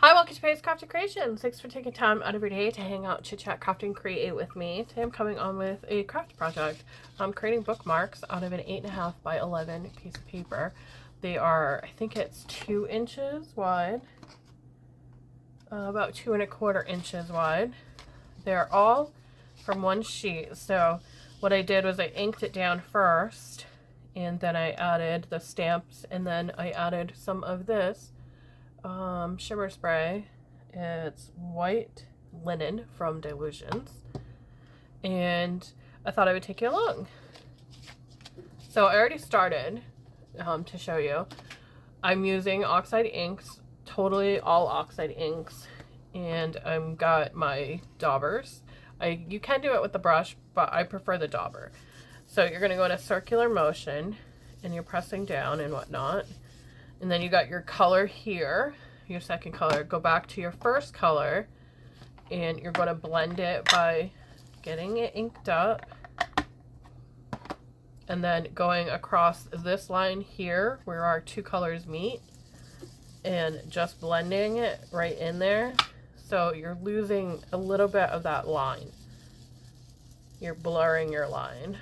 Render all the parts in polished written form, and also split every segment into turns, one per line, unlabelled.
Hi, welcome to Paige's Crafting Creations. Thanks for taking time out of your day to hang out, chit chat, craft, and create with me. Today I'm coming on with a craft project. I'm creating bookmarks out of an 8.5 by 11 piece of paper. They are, I think it's 2 inches wide, about 2¼ inches wide. They're all from one sheet. So what I did was I inked it down first, and then I added the stamps, and then I added some of this shimmer spray. It's white linen from Delusions, and I thought I would take you along. So I already started to show you. I'm using Oxide inks, totally all Oxide inks, and I've got my daubers. You can do it with the brush, but I prefer the dauber. So you're going to go in a circular motion, and you're pressing down and whatnot. And then you got your color here, your second color. Go back to your first color, and you're going to blend it by getting it inked up. And then going across this line here where our 2 colors meet, and just blending it right in there. So you're losing a little bit of that line. You're blurring your line,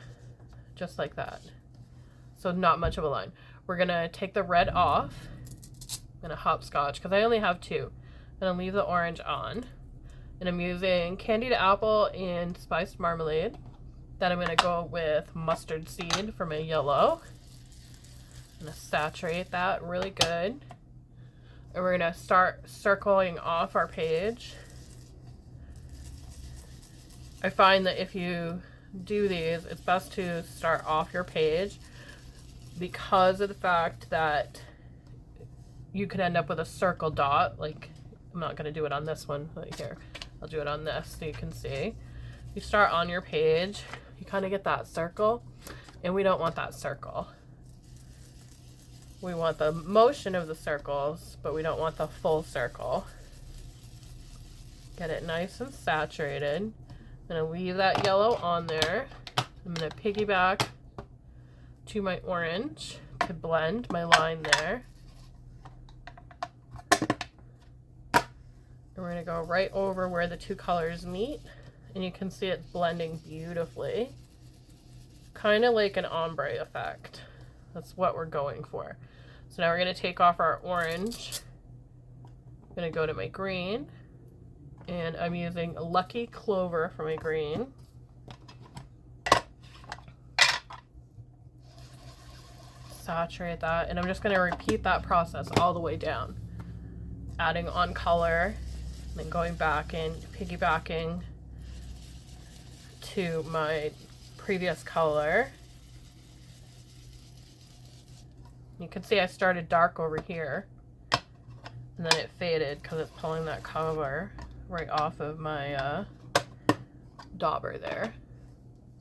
just like that. So not much of a line. We're going to take the red off. I'm going to hopscotch because I only have 2. I'm going to leave the orange on. And I'm using candied apple and spiced marmalade. Then I'm going to go with mustard seed for my yellow. I'm going to saturate that really good. And we're going to start circling off our page. I find that if you do these, it's best to start off your page, because of the fact that you could end up with a circle dot. Like, I'm not going to do it on this one right here. I'll do it on this so you can see. You start on your page, you kind of get that circle, and we don't want that circle. We want the motion of the circles, but we don't want the full circle. Get it nice and saturated. I'm going to leave that yellow on there. I'm going to piggyback to my orange to blend my line there. And we're going to go right over where the 2 colors meet, and you can see it's blending beautifully. Kind of like an ombre effect. That's what we're going for. So now we're going to take off our orange. I'm going to go to my green, and I'm using Lucky Clover for my green. Saturate that, and I'm just going to repeat that process all the way down, adding on color, and then going back and piggybacking to my previous color. You can see I started dark over here, and then it faded because it's pulling that color right off of my dauber there.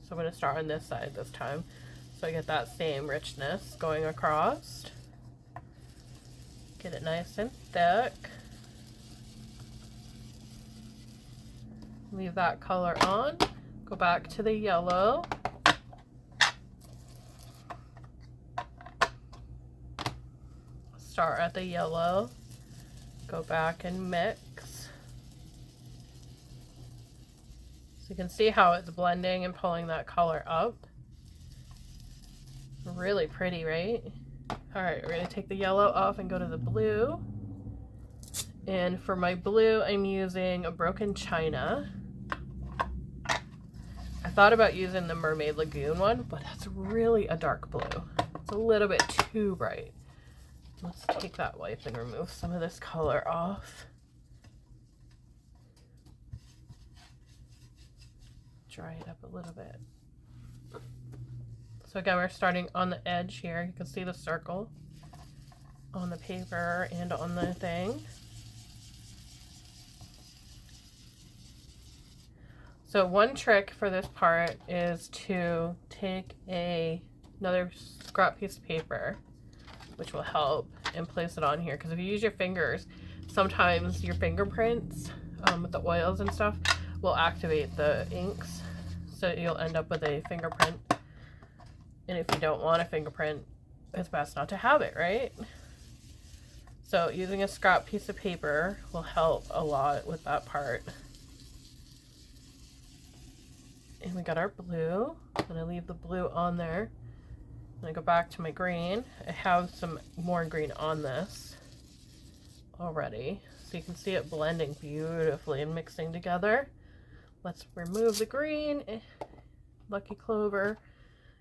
So I'm going to start on this side this time, so I get that same richness going across. Get it nice and thick. Leave that color on. Go back to the yellow. Start at the yellow. Go back and mix. So you can see how it's blending and pulling that color up. Really pretty, right? Alright, we're going to take the yellow off and go to the blue. And for my blue, I'm using a Broken China. I thought about using the Mermaid Lagoon one, but that's really a dark blue. It's a little bit too bright. Let's take that wipe and remove some of this color off. Dry it up a little bit. So again, we're starting on the edge here. You can see the circle on the paper and on the thing. So one trick for this part is to take another scrap piece of paper, which will help, and place it on here. Because if you use your fingers, sometimes your fingerprints with the oils and stuff will activate the inks. So you'll end up with a fingerprint. And if you don't want a fingerprint, it's best not to have it, right? So using a scrap piece of paper will help a lot with that part. And we got our blue. I'm going to leave the blue on there. I'm going to go back to my green. I have some more green on this already. So you can see it blending beautifully and mixing together. Let's remove the green. Lucky Clover.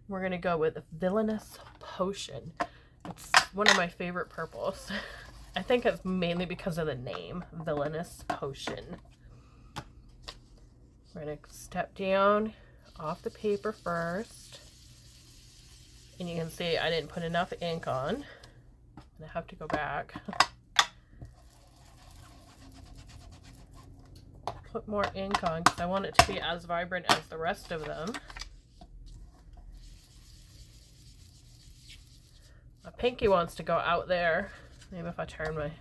We're going to go with Villainous Potion. It's one of my favorite purples. I think it's mainly because of the name, Villainous Potion. We're going to step down off the paper first. And you can see I didn't put enough ink on. I have to go back. Put more ink on because I want it to be as vibrant as the rest of them. My pinky wants to go out there. Maybe if I turn my...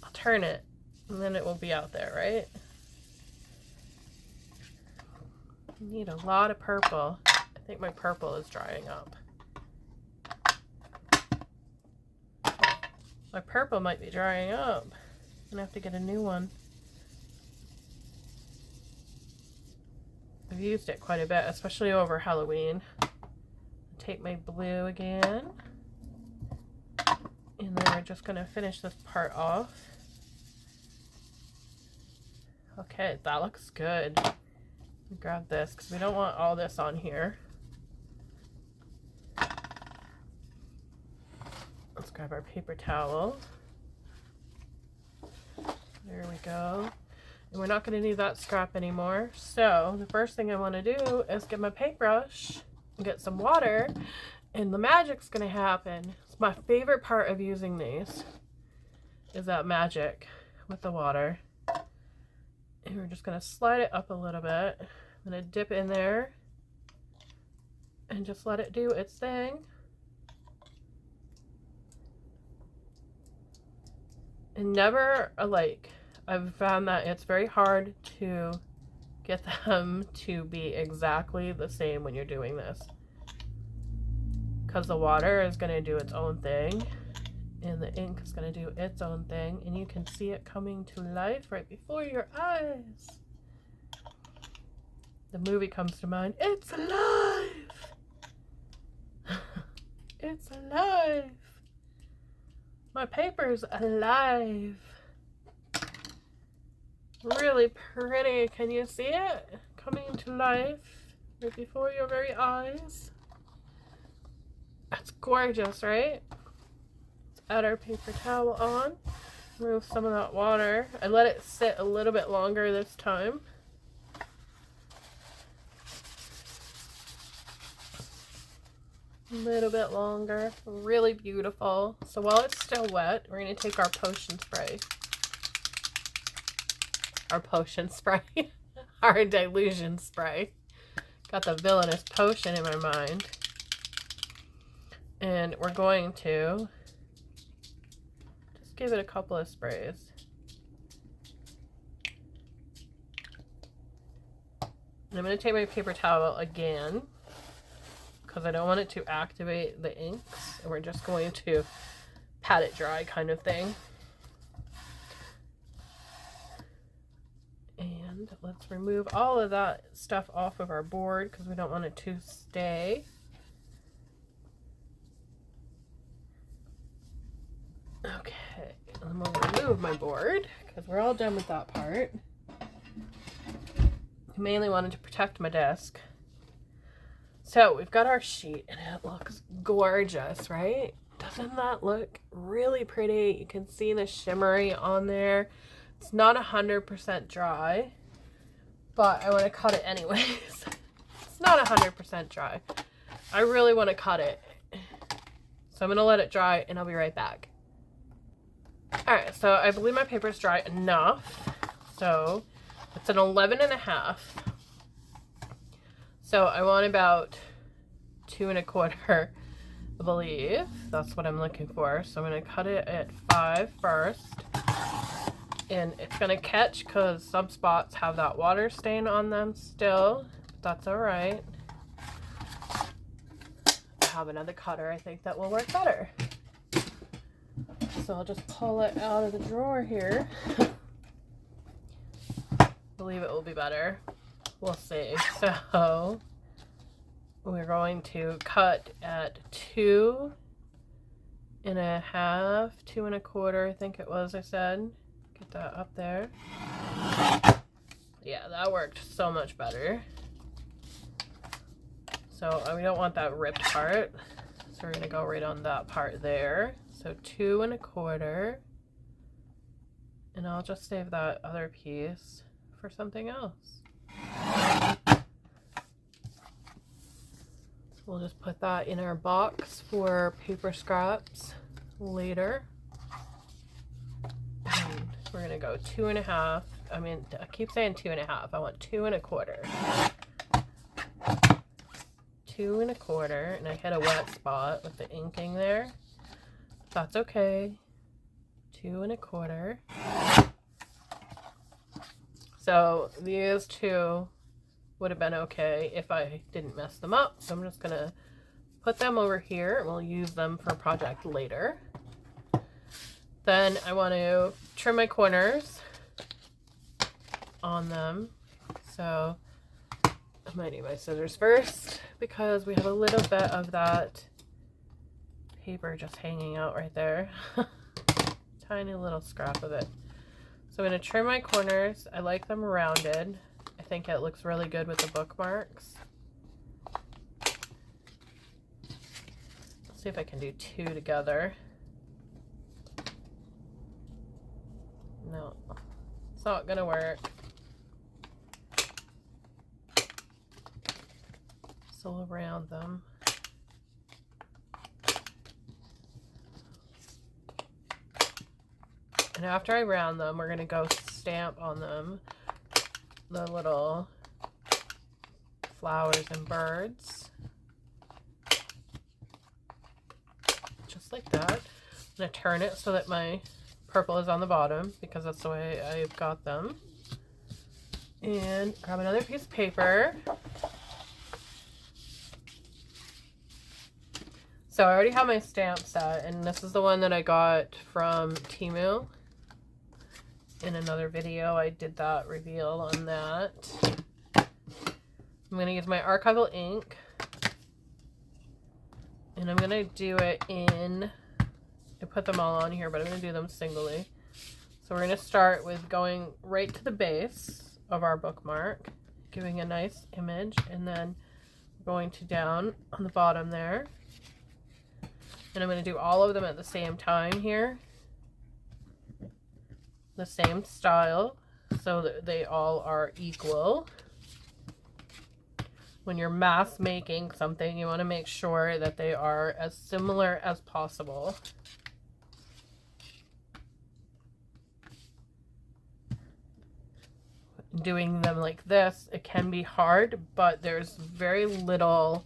I'll turn it and then it will be out there, right? I need a lot of purple. I think my purple is drying up. My purple might be drying up. I'm gonna have to get a new one. I've used it quite a bit, especially over Halloween. Take my blue again. And then we're just gonna finish this part off. Okay, that looks good. Grab this because we don't want all this on here. Let's grab our paper towel. There we go. And we're not going to need that scrap anymore. So the first thing I want to do is get my paintbrush and get some water, and the magic's going to happen. It's my favorite part of using these, is that magic with the water. And we're just going to slide it up a little bit. I'm going to dip in there and just let it do its thing. And never alike. I've found that it's very hard to get them to be exactly the same when you're doing this, because the water is going to do its own thing and the ink is going to do its own thing, and you can see it coming to life right before your eyes. The movie comes to mind. It's alive! It's alive! My paper's alive! Really pretty. Can you see it coming to life right before your very eyes? That's gorgeous, right? Let's add our paper towel on. Remove some of that water. I let it sit a little bit longer this time. A little bit longer. Really beautiful. So while it's still wet, we're going to take our potion spray. Our potion spray. Our dilution spray. Got the Villainous Potion in my mind. And we're going to just give it a couple of sprays. And I'm going to take my paper towel again, because I don't want it to activate the inks. And we're just going to pat it dry kind of thing. And let's remove all of that stuff off of our board because we don't want it to stay. Okay, and then we'll remove my board because we're all done with that part. I mainly wanted to protect my desk. So we've got our sheet and it looks gorgeous, right? Doesn't that look really pretty? You can see the shimmery on there. It's not 100% dry, but I want to cut it anyways. It's not 100% dry. I really want to cut it. So I'm going to let it dry and I'll be right back. Alright, so I believe my paper is dry enough. So it's an 11.5. So I want about 2 1/4, I believe. That's what I'm looking for. So I'm going to cut it at 5 first. And it's going to catch because some spots have that water stain on them still. But that's alright. I have another cutter I think that will work better. So I'll just pull it out of the drawer here. I believe it will be better. We'll see. So we're going to cut at 2 1/2, 2 1/4, I think it was, I said. Get that up there. Yeah, that worked so much better. So we don't want that ripped part. So we're gonna go right on that part there. So 2 1/4. And I'll just save that other piece for something else. We'll just put that in our box for paper scraps later. And we're gonna go 2 1/2. I mean, I keep saying 2 1/2. I want 2 1/4. 2 1/4, and I hit a wet spot with the inking there. That's okay. 2 1/4. So these two would have been okay if I didn't mess them up. So I'm just gonna put them over here, and we'll use them for a project later. Then I want to trim my corners on them. So I might need my scissors first because we have a little bit of that paper just hanging out right there. Tiny little scrap of it. So I'm going to trim my corners. I like them rounded. I think it looks really good with the bookmarks. Let's see if I can do 2 together. No, it's not going to work. So we'll round them. And after I round them, we're going to go stamp on them the little flowers and birds. Just like that. I'm going to turn it so that my purple is on the bottom because that's the way I've got them. And grab another piece of paper. So I already have my stamp set, and this is the one that I got from Temu. In another video, I did that reveal on that. I'm going to use my archival ink, and I'm going to do it in, I put them all on here, but I'm going to do them singly. So we're going to start with going right to the base of our bookmark, giving a nice image, and then going to down on the bottom there. And I'm going to do all of them at the same time here. The same style, so that they all are equal. When you're mass making something, you want to make sure that they are as similar as possible. Doing them like this, it can be hard, but there's very little,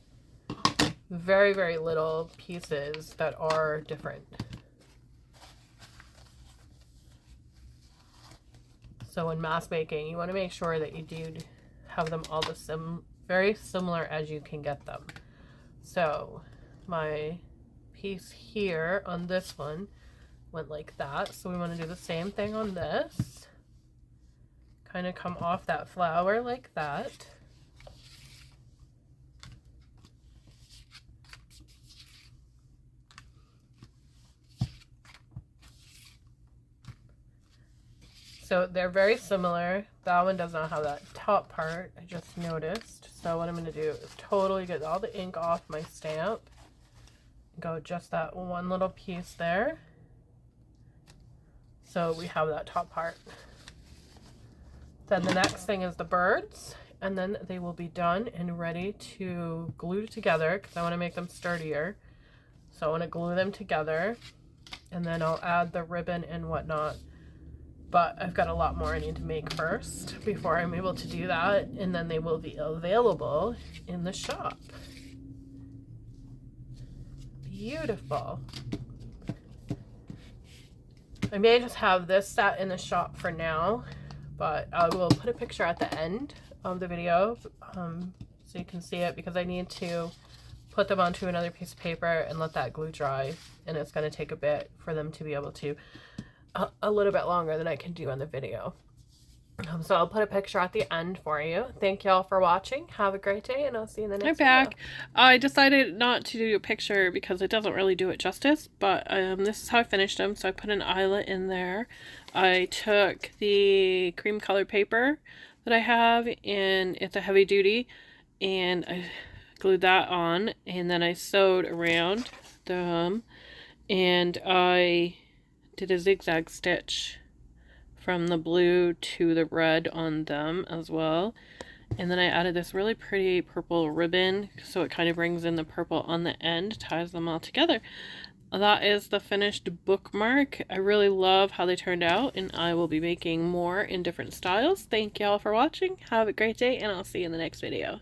very little pieces that are different. So when mass making, you want to make sure that you do have them all very similar as you can get them. So my piece here on this one went like that. So we want to do the same thing on this. Kind of come off that flower like that. So they're very similar. That one does not have that top part, I just noticed. So what I'm going to do is totally get all the ink off my stamp. Go just that one little piece there. So we have that top part. Then the next thing is the birds, and then they will be done and ready to glue together because I want to make them sturdier. So I want to glue them together, and then I'll add the ribbon and whatnot. But I've got a lot more I need to make first before I'm able to do that, and then they will be available in the shop. Beautiful. I may just have this set in the shop for now, but I will put a picture at the end of the video so you can see it because I need to put them onto another piece of paper and let that glue dry, and it's going to take a bit for them to be able to, a little bit longer than I can do on the video. So I'll put a picture at the end for you. Thank y'all for watching. Have a great day, and I'll see you in the next video.
I'm back. I decided not to do a picture because it doesn't really do it justice, but this is how I finished them. So I put an eyelet in there. I took the cream colored paper that I have, and it's a heavy duty, and I glued that on, and then I sewed around them, and I did a zigzag stitch from the blue to the red on them as well. And then I added this really pretty purple ribbon, so it kind of brings in the purple on the end, ties them all together. That is the finished bookmark. I really love how they turned out, and I will be making more in different styles. Thank y'all for watching. Have a great day, and I'll see you in the next video.